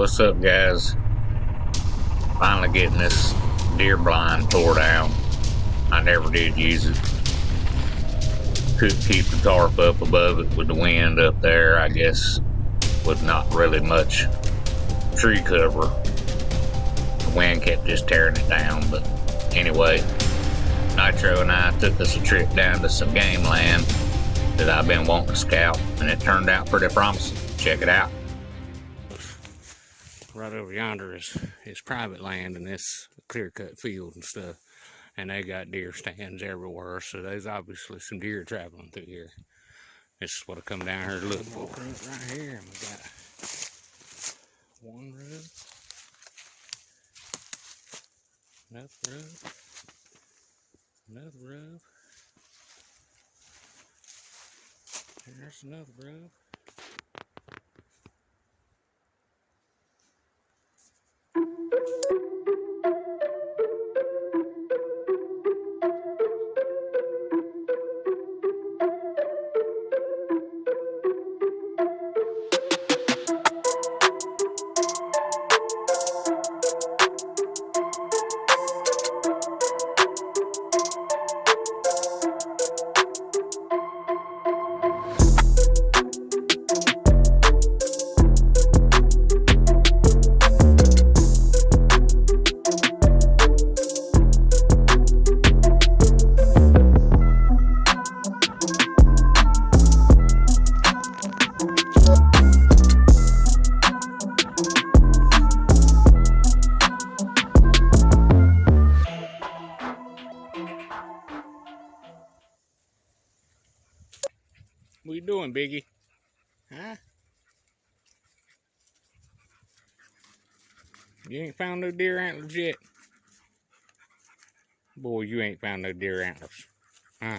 What's up, guys? Finally getting this deer blind tore down. I never did use it. Couldn't keep the tarp up above it with the wind up there, I guess, with not really much tree cover. The wind kept just tearing it down. But anyway, Nitro and I took us a trip down to some game land that I've been wanting to scout, and it turned out pretty promising. Check it out. Right over yonder is private land, and this clear-cut field and stuff. And they got deer stands everywhere, so there's obviously some deer traveling through here. This is what I come down here to look for. Right here, and we got one rub, another rub, another rub. There's another rub. What you doing, Biggie? Huh? You ain't found no deer antlers yet? Boy, you ain't found no deer antlers. Huh?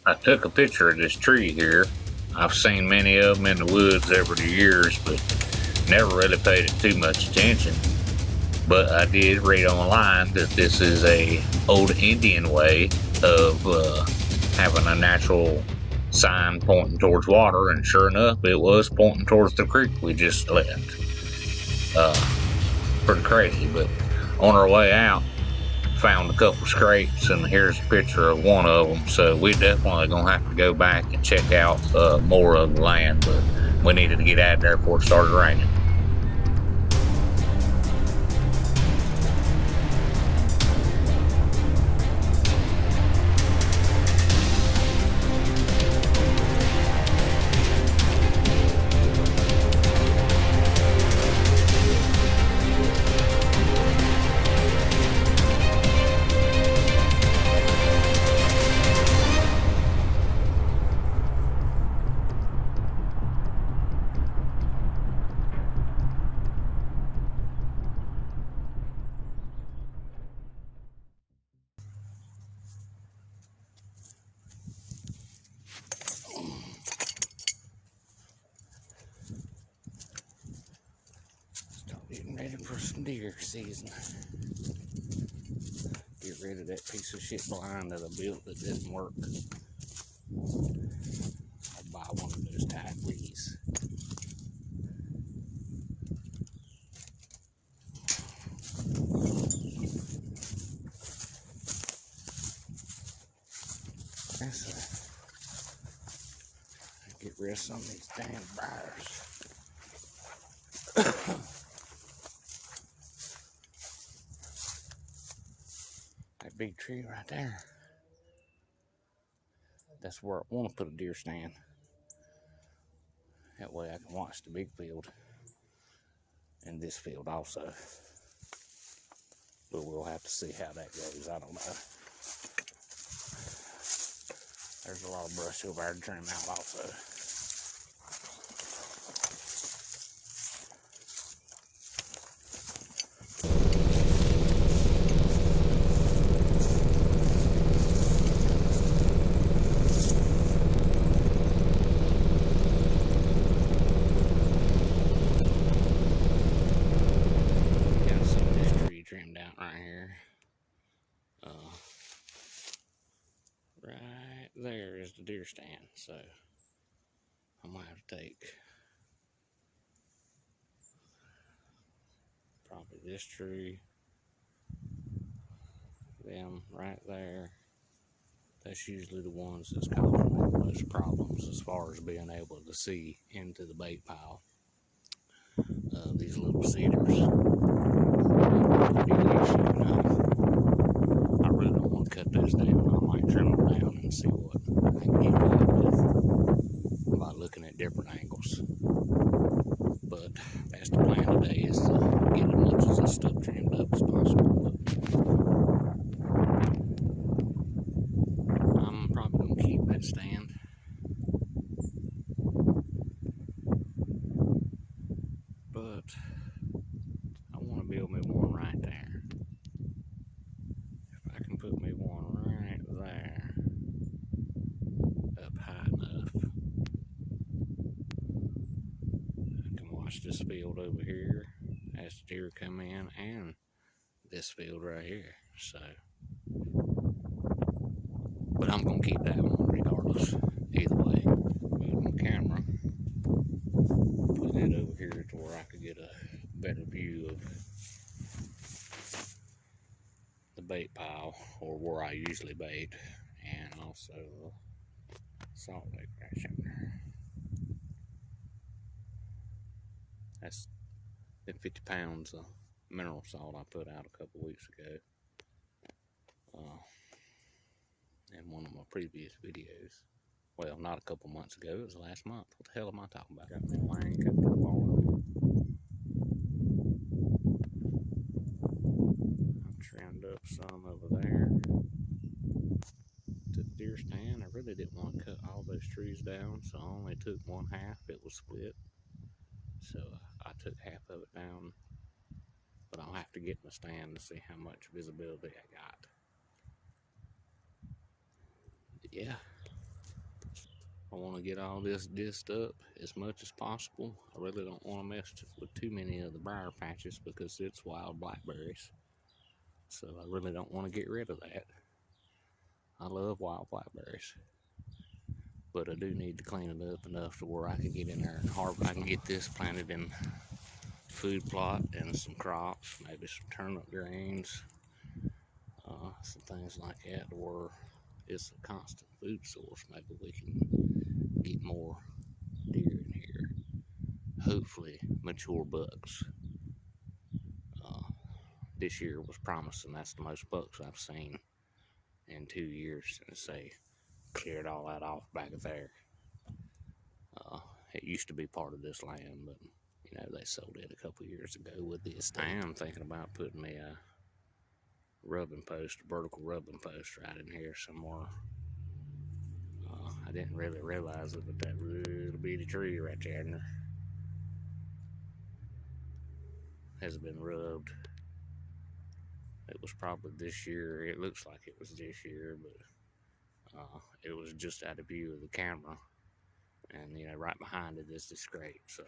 I took a picture of this tree here. I've seen many of them in the woods over the years, but never really paid it too much attention. But I did read online that this is a old Indian way of having a natural sign pointing towards water, and sure enough, it was pointing towards the creek we just left. Pretty crazy, but on our way out, found a couple scrapes, and here's a picture of one of them. So we definitely gonna have to go back and check out more of the land, but we needed to get out of there before it started raining. Getting ready for some deer season. Get rid of that piece of shit blind that I built that didn't work. I'll buy one of those tight reeds. Get rid of some of these damn briars. That big tree right there. That's where I want to put a deer stand. That way I can watch the big field and this field also. But we'll have to see how that goes. I don't know. There's a lot of brush over there to trim out also. Trimmed out right here. Right there is the deer stand. So I might have to take probably this tree, them right there. That's usually the ones that's causing me the most problems as far as being able to see into the bait pile. These little cedars. I really don't want to cut those down. I might trim them down and see what I can get by with by looking at different angles. But that's the plan today, is to get as much of this stuff trimmed up as possible. But I'm probably going to keep that stand. But I want to build me one right there. If I can put me one right there, up high enough, I can watch this field over here as the deer come in, and this field right here. So, but I'm gonna keep that one regardless. Either way, move my camera, put it over here to where I could get a better view of the bait pile, or where I usually bait, and also salt lake right there. That's the 50 pounds of mineral salt I put out a couple weeks ago in one of my previous videos. Well, not a couple months ago, it was last month. What the hell am I talking about? Got my line cut to the barn. I trimmed up some over there to the deer stand. I really didn't want to cut all those trees down, so I only took one half. It was split, so I took half of it down. But I'll have to get in the stand to see how much visibility I got. But yeah, I want to get all this disced up as much as possible. I really don't want to mess with too many of the briar patches because it's wild blackberries. So I really don't want to get rid of that. I love wild blackberries. But I do need to clean it up enough to where I can get in there and harvest. I can get this planted in food plot and some crops, maybe some turnip greens, some things like that, where it's a constant food source. Maybe we can get more deer in here. Hopefully mature bucks. This year was promising. That's the most bucks I've seen in 2 years since they cleared all that off back there. It used to be part of this land, but you know, they sold it a couple years ago with this. I am thinking about putting me a rubbing post, a vertical rubbing post right in here somewhere. I didn't really realize it, but that little bitty tree right there has been rubbed. It was probably this year. It looks like it was this year, but it was just out of view of the camera. And you know, right behind it is the scrape. So